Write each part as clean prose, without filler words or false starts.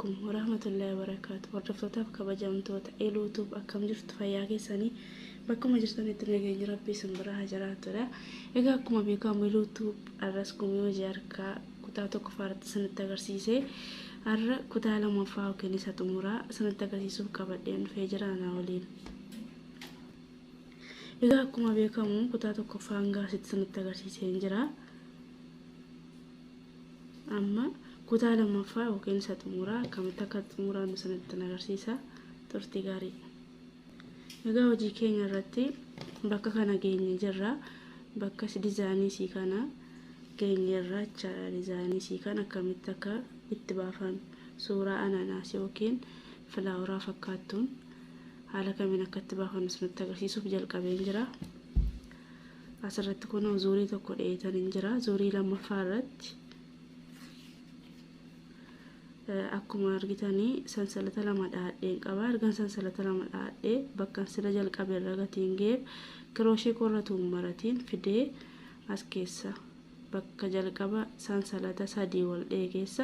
عليكم ورحمة الله وبركاته. وردفتوتاف kabajamtoota YouTube akkam jirtu fayyaa keessanii bakkuma jirtanitti nageenyi rabbii isin biraa jiraatudha. Egaa akkuma beekamu YouTube arras gumii hojii harkaa kutaa tokko faarratti isinitti agarsiisee har'a kutaa lammaffaa yookiin isa xumuraa isinitti agarsiisuuf qabadheen dhufee jira ana waliin. Egaa akkuma beekamu kutaa tokkoffaa hanga asitti isinitti agarsiisee jira. Amma kutaa lammaffaa yookiin isa xumuraa akkamitti akka xumuraan isinitti agarsiisa. Turtii gaarii. Egaa hojii keenya irratti bakka kana geenye jirra. Bakka dizaayinii sii kana geenye irra dizaayinii sii kana akkamitti akka itti baafan suuraa anaanaasii yookiin filaaworaa fakkaattuun haala kamiin akka itti baafan isinitti agarsiisuuf jalqabeen jira. Asirratti kun zuurii tokko dheetanii jira. Zuurii lammaffaa irratti akkuma argitanii sansalata lama dhaadheen qaba. Ergan sansalata lama dhaadhee bakka sila jalqabe irra gatiin gee kirooshii qorratuun maratiin fidee as keessa bakka jalqaba sansalata sadii wal keessa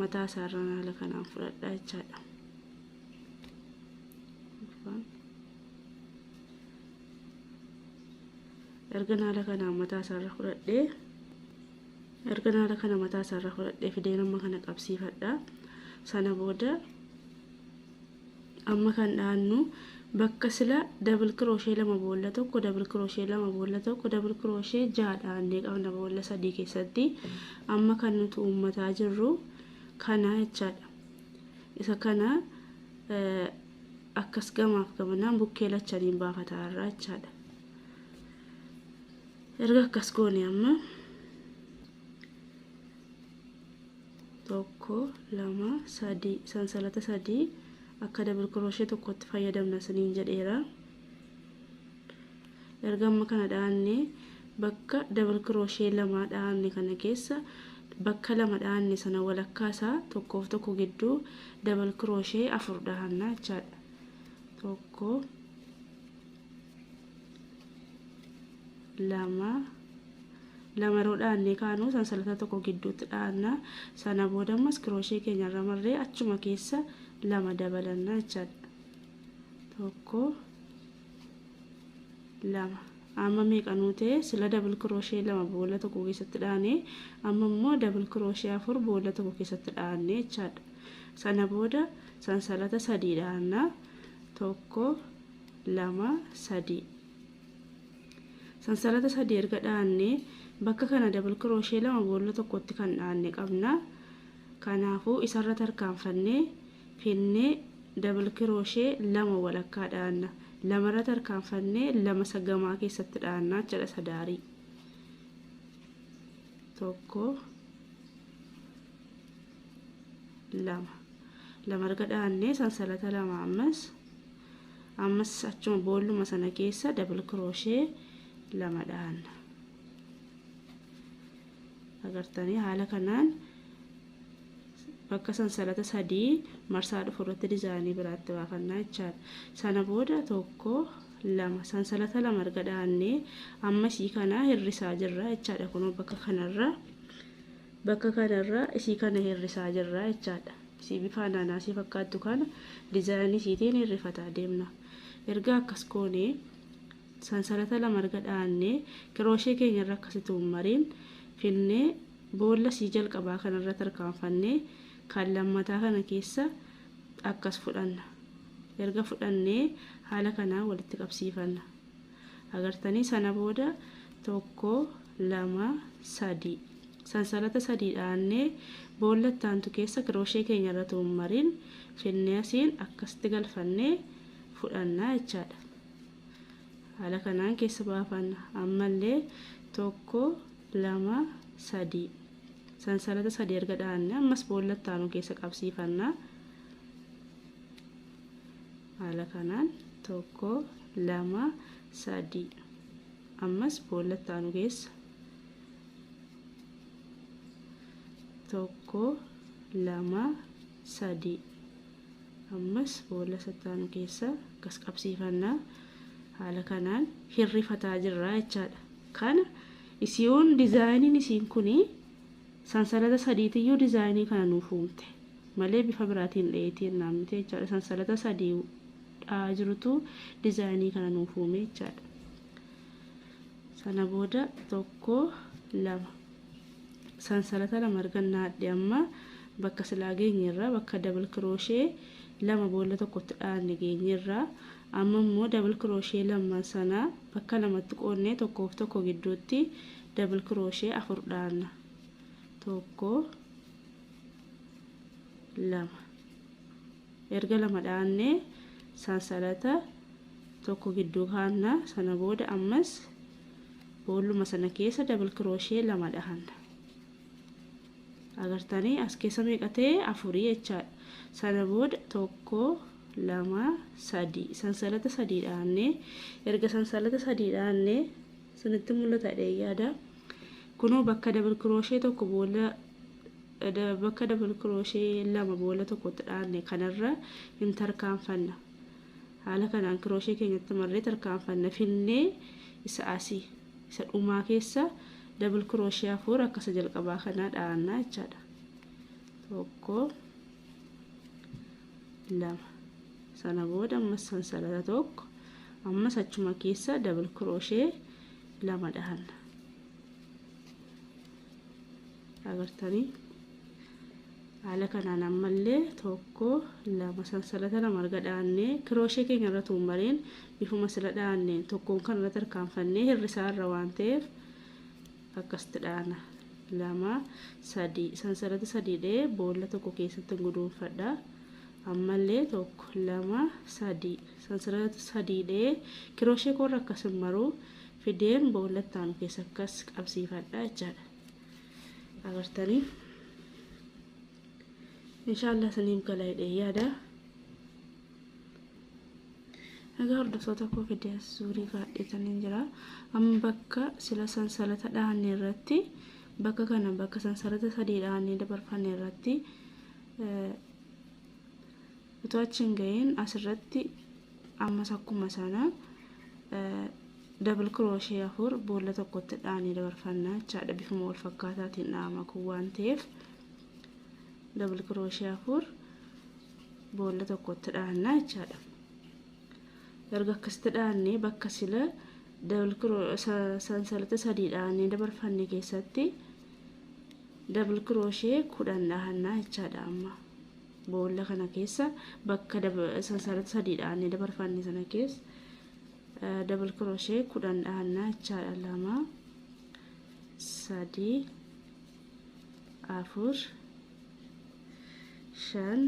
mataa isaarraan haala kanaan fudhadhaa jechaadha. Ergan haala kanaan mataa isaarra fudhadhee fidee nama kana qabsiifadha. Sana booda amma kan dhaannu bakka sila double crochet lama boolla tokko double crochet lama boolla tokko double crochet 6 dhaannee qabna boolla 3 keessatti. Amma kan nuti uummataa jirru kana jechaadha. Isa kana akkas gamaaf gamanaan bukkee lachaniin baafataa irraa jechaadha. Erga akkas goone amma tokko lama sadii sansalata sadii akka double crochet tokkotti fayyadamna saniin jedheera. Erga amma kana dhaanne bakka double crochet lama dhaanne kana keessa bakka lama dhaanne sana walakkaasaa tokkoof tokko gidduu double crochet 4 dhaanna jechaadha. Tokko lama roodhaanne kaanuu sansalata tokko gidduutti dhaanna. Sana booda ammas crochet keenya irra marree achuma keessa lama dabalanna jechaadha. Tokko lama amma meeqa nuute sila double crochet lama boolla tokko keessatti dhaanee amma immoo double crochet 4 boolla tokko keessatti dhaanne jechaadha. Sana booda sansalata sadii dhaanna. Tokko lama sadii sansalata sadii erga dhaanne bakka kana double crochet lama boolla tokkotti kan dhaanne qabna. Kanaafuu isarra tarkaanfannee finnee double crochet lama walakkaa dhaanna. Lamarra tarkaanfannee lama sagamaa keessatti dhaanna jedha sadaarii. Tokko lama erga dhaanne sansalata lama ammas achuma boolluma sana keessa double crochet lama dhaanna. Agartanii haala kanaan bakka sansalata sadii marsaa dhufu irratti dizaayinii biraatti baafannaa jechaadha. Sana booda tokko lama sansalata lama erga dhaannee ammasii kana hirrisaa jirra jechaadha. Kun bakka kanarra isii kana hirrisaa jirra jechaadha. Isii bifa anaanaasii fakkaattu kana dizaayinii isiitiin hirrifataa deemna. Erga akkas goone sansalata lama erga dhaannee crochet keenya irra akkasitti ummariin finnee boolla sii jalqabaa kanarra tarkaanfannee kan lammataa kana keessa akkas fudhanna. Erga fudhannee haala kanaa walitti qabsiifanna. Agartanii sana booda tokko lama sadii sansalata sadii dhaannee boolla taantu keessa crochet keenya irra tummariin finnee asiin akkasitti galfannee fudhannaa jechaadha. Haala kanaan keessa baafanna. Ammallee tokko lama sadii sansalata sadii erga dhaanne ammas boolla taanu keessa qabsiifanna. Haala kanaan tokko lama sadii ammas boolla taanu keessa tokko lama sadii ammas boolla taanu keessa akkas qabsiifanna. Haala kanaan hirrifataa jirra jechaadha. Kana isiin dizaayiniin isiin kuni sansalata sadiitiyyuu dizaayinii kana nuuf uumte. malee bifa biraatiin dheetiin naamte jechaadha. Sansalata sadii jirutu dizaayinii kana nuuf uume jechaadha. Sana booda tokko lama sansalata lama argannaa adde amma bakka silaa geenyerra bakka double crochet lama boolla tokkotti dhaanne geenyerra amma immoo double crochet lama sana bakka lamatti qoonnee tokkoof tokko gidduutti double crochet afur dhaanna. Tokko lama erga lama dhaanne sansalata tokko gidduu kaanna. Sana booda ammas boolluma sana keessa double crochet lama dhaanna. Agartanii as keessa meeqa ta'e afurii jechaadha. Sana booda tokko lama sadii sansalata sadii dhaanne erga sansalata sadii dhaanne sinitti mul'ata yaada. Kunoo bakka double crochet tokko boolla bakka double crochet lama boolla tokkotti dhaanne kanarra hin tarkaanfanna. Haala kanaan crochet keenyatti marree tarkaanfanna finnee isa asii isa dhumaa keessa double crochet afur akkasa jalqabaa kana dhaannaa jechaadha. Tokko lama sana booda ammas sansalata tokko ammas achuma keessa double crochet lama dhaanna. Agartanii haala kanaan ammallee tokko lama sansalata lama arga dhaannee crochet keenya irra tuummareen bifuma sila dhaanneen tokkoon kan irra tarkaanfannee hirrisaa irra waan ta'eef akkasitti dhaana. Lama sadii sansalata sadii dhee boolla tokko keessatti guduunfadha. Ammallee tokko lama sadii sansalata sadii dhee crochet koorra akkasin maruu fideen boolla taanu keessa akkas qabsiifadha jechaadha. Agartanii inshallah saniif gala hidhee yaada. Egaa hordoftoota koo fidee suurii kaadhetanii jira. Amma bakka sila sansalata dhaanne irratti bakka kana bakka sansalata sadii dhaanne dabarfanne irratti utuu achiin ga'een asirratti ammas akkuma sana double crochet afur boolla tokkotti dhaanne dabarfannaa jechaadha. Bifuma wal fakkaataatiin dhaama kun waan ta'eef double crochet afur boolla tokkotti dhaannaa jechaadha. Erga akkasitti dhaannee bakka sila sansalata sadii dhaannee dabarfanne keessatti double crochet 10 dhaannaa jechaadha. Amma boolla kana keessa bakka sansalata sadii dhaannee dabarfanne sana keessa double crochet 10 dhaannaa jechaadha. Lama sadii afur shan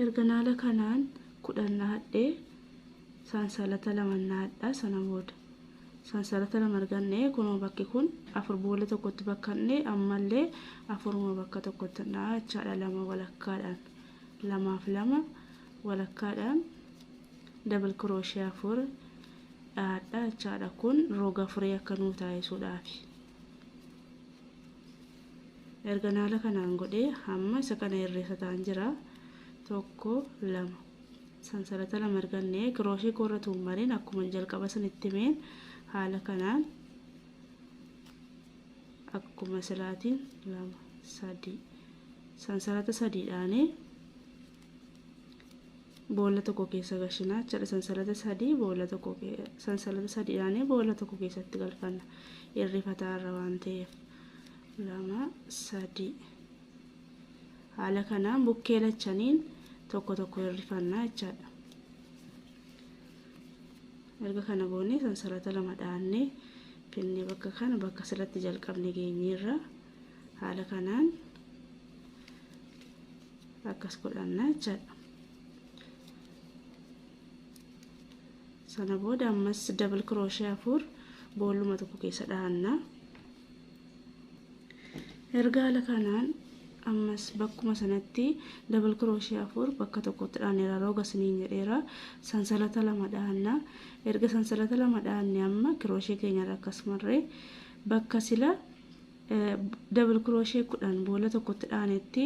erga naala kanaan 10 naadhee sansalata lama naadha. Sana booda sansalata lama argannee kunoo bakki kun afur boolla tokkotti bakkannee ammallee afuruma bakka tokkotti naadha jechaadha. Lama walakkaadhaan lamaaf lama walakkaadhaan double crochet afur dhaadha jechaadha. Kun roga afurii akka nuu taasisuudhaafi. Erga naala kanaan godhee hamma isa kana hirrisataan jira. Tokko lama sansalata lama argannee crochet koorra tuummareen akkuma jalqaba sanitti meen haala kanaan akkuma silaatiin lama sadii sansalata sadii dhaanee boolla tokko keessa gashinaa jechaadha. Sansalata sadii boolla tokko sansalata sadii dhaanee boolla tokko keessatti galfanna hirrifataa irra waan ta'eef. Lama sadii haala kanaan bukkee lachaniin tokko tokko hirrifannaa jechaadha. Erga kana goonee sansalata lama dhaannee finnee bakka kana bakka silatti jalqabne geenyeerra haala kanaan akkas godhannaa jechaadha. Sana booda ammas double crochet afur boolluma tokko keessa dhaannaa. Erga haala kanaan ammas bakkuma sanatti double crochet afur bakka tokkotti dhaanneera roga siniin jedheera. Sansalata lama dhaannaa. Erga sansalata lama dhaanne amma crochet keenya akkasumarree bakka sila double crochet 10 boolla tokkotti dhaanetti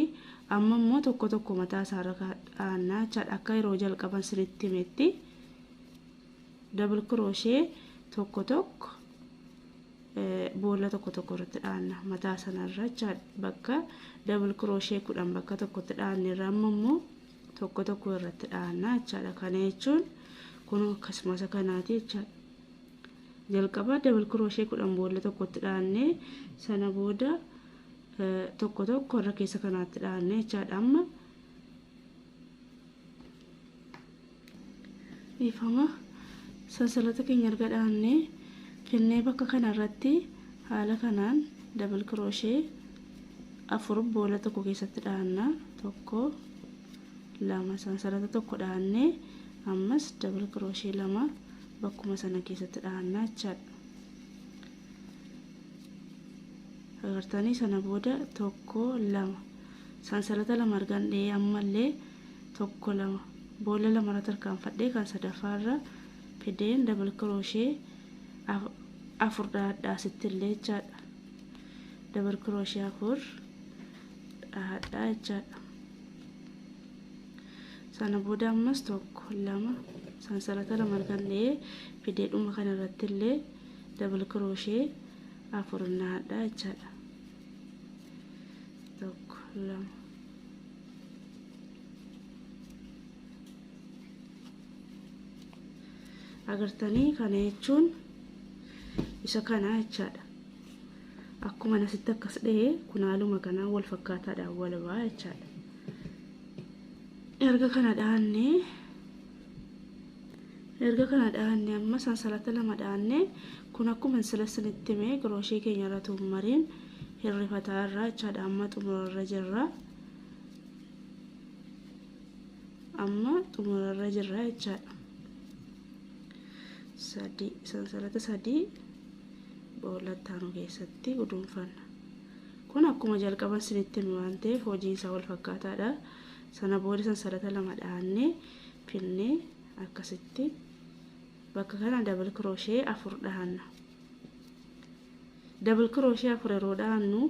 amma immoo tokko tokko mataa isaarra dhaannaa jechaadha. Akka yeroo jalqaban sinitti himetti double crochet tokko tokko boolla tokko tokko irratti dhaanna mataa sanarra jechaadha. Bakka double crochet kudhan bakka tokkotti dhaanne irra immoo tokko tokko irratti dhaanna jechaadha. Kana jechuun kun akkasumas kanaati jechaadha. Jalqaba double crochet kudhan boolla tokkotti dhaanne sana booda tokko tokko irra keessa kanaatti dhaanne jechaadha. Amma ifama sansalata keenya erga dhaanne finnee bakka kanarratti haala kanaan double crochet afur boolla tokko keessatti dhaanna. Tokko lama sansalata tokko dhaanne ammas double crochet lama bakkuma sana keessatti dhaanna jechaadha. Agartanii sana booda tokko lama sansalata lama argannee ammallee tokko lama boolla lama irratti tarkaanfadhee kan sadaffaarra fideen double crochet afur dhaadhaa sittillee jechaadha. Double crochet afur dhaadhaa jechaadha. Sana booda ammas tokko lama sansalata lama argannee fidee dhuma kanarratti illee double crochet afur dhaadhaa jechaadha. Tokko lama agartanii kana jechuun isa kana jechaadha. Akkuma nasitti akkas dhahee kun haaluma kanaan wal fakkaataadhaan wal ba'a jechaadha. Erga kana dhaanne amma sansalata lama dhaanne kun akkuma sinitti himee crochet keenya irra tummariin hirrifataa irraa jechaadha. Amma xumurarra jirra. Amma xumurarra jirra jechaadha. Sansalata sadii boolla taanu keessatti guduunfanna. Kun akkuma jalqaban sinitti hime waan ta'eef hojiin isaa wal fakkaataadha. Sana booda sansalata lama dhaanne finnee akkasitti bakka kana double crochet afur dhaanna. Double crochet afur yeroo dhaannu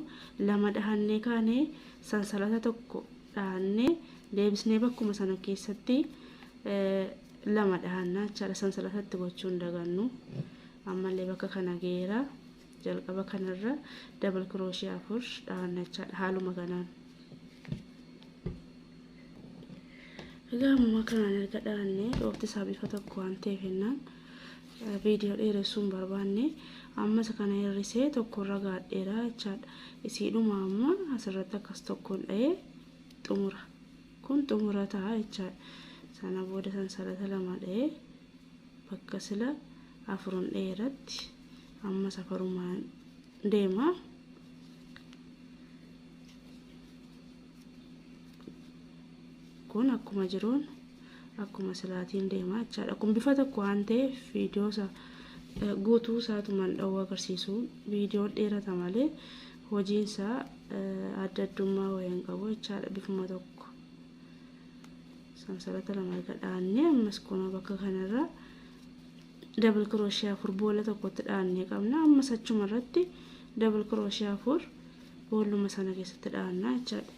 lama dhaannee kaanee sansalata tokko dhaannee deebisnee bakkuma sana keessatti lama dhaanna jechaadha. Sansalatatti gochuu hin dagannu. Ammallee bakka kana geera jalqaba kanarra double crochet afur dhaanna jechaadha. Haaluma kanaan egaa amma kanaan erga dhaanne dhoofti isaa bifa tokko waan ta'eef jennaan viidiyoo dheeressuun barbaanne amma isa kana hirrisee tokkorra gaadheera jechaadha. Isiidhuma amma asirratti akkas tokkoon dha'ee xumura. Kun xumura ta'a jechaadha. Sana booda sansalata lama dha'ee bakka sila afurun dheeratti amma safarumaan deema. Kun akkuma jiruun akkuma silaatiin deema jechaadha. Kun bifa tokko waan ta'eef viidiyoo isaa guutuu isaatumaan dhawuu agarsiisu. Viidiyoon dheerata malee hojiin isaa adda addummaa wayii hin qabu jechaadha. Bifuma tokko sansalata lama erga dhaannee ammas kun bakka kanarra double crochet afur boolla tokkotti dhaannee qabna. Ammas achuma irratti double crochet afur boolluma sana keessatti dhaannaa jechaadha.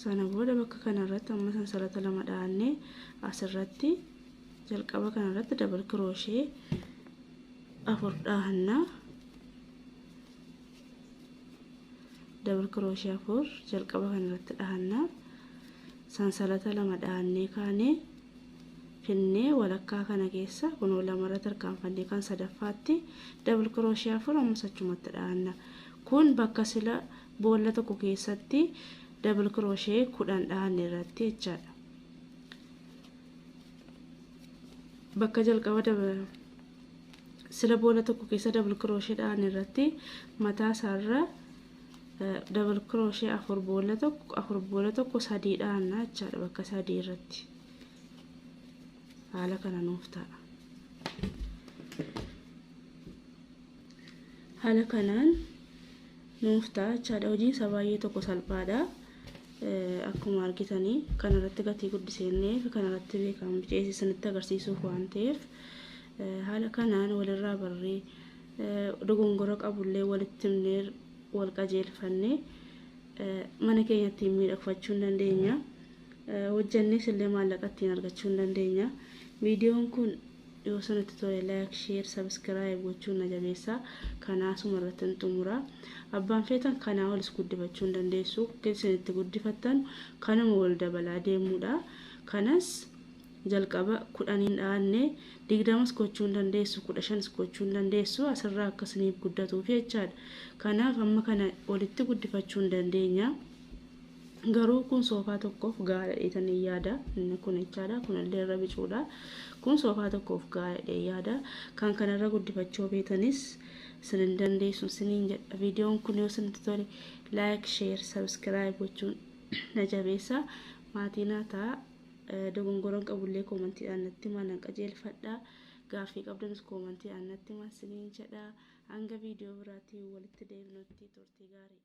Sana booda bakka kanarratti amma sansalata lama dhaannee asirratti jalqaba kanarratti double crochet afur dhaanna. Double crochet afur jalqaba kanarratti dhaanna. Sansalata lama dhaannee kaanee finnee walakkaa kana keessa kunoo lamarra tarkaanfannee kan sadaffaatti double crochet afur ammas achumatti dhaanna. Kun bakka sila boolla tokko keessatti double crochet kudhan dhaanne irratti jechaadha. Bakka jalqaba sila boolla tokko keessa double crochet dhaanne irratti mataa isaarra double crochet afur boolla tokko sadii dhaanna jechaadha. Bakka sadii irratti haala kana nuuf ta'a. Haala kanaan nuuf ta'a jechaadha. Hojiin isaa baay'ee tokko salphaadha. Akkuma argitanii kanarratti gatii guddiseenee fi kanarratti beekamu ceesisanitti agarsiisuuf waan ta'eef haala kanaan walirraa barree dogongora qabullee walitti himnee wal qajeelfannee mana keenyatti miidhagfachuu hin dandeenya. Hojjannees illee maallaqa ittiin argachuu hin dandeenya. Viidiyoon kun yoo sanatti tole like share subscribe gochuun na jabeessa. Kanaasuma irratti xumura. Abbaan feetan kanaa olis guddifachuu hin dandeessu. Keessanitti guddifattan kanuma wal dabalaa deemuudha. Kanas jalqaba 10 dhaanne 20 gochuu hin dandeessu, 15 gochuu hin dandeessu. Asirraa akkasiniif guddatuuf jechaadha. Kanaaf amma kana walitti guddifachuu hin dandeenya. Garuu kun soofaa tokkoof gaara dheetanii yaada. Inni kun jechaadha. Kunillee irra bicuudha. Kun soofaa tokkoof gaara dhee yaada. Kan kanarra guddifachuu feetanis sin dandeessu siniin jedha. Viidiyoon kun yoo isinitti tole like share subscribe gochuun na jabeessa. Maatiin ta'a. Dogongoroon qabullee koomantiidhaan natti himaa nan qajeelfadha. Gaaffii qabdanis koomantiidhaan natti himaa siniin jedha. Hanga viidiyoo biraatiin walitti deebinutti turtii gaarii.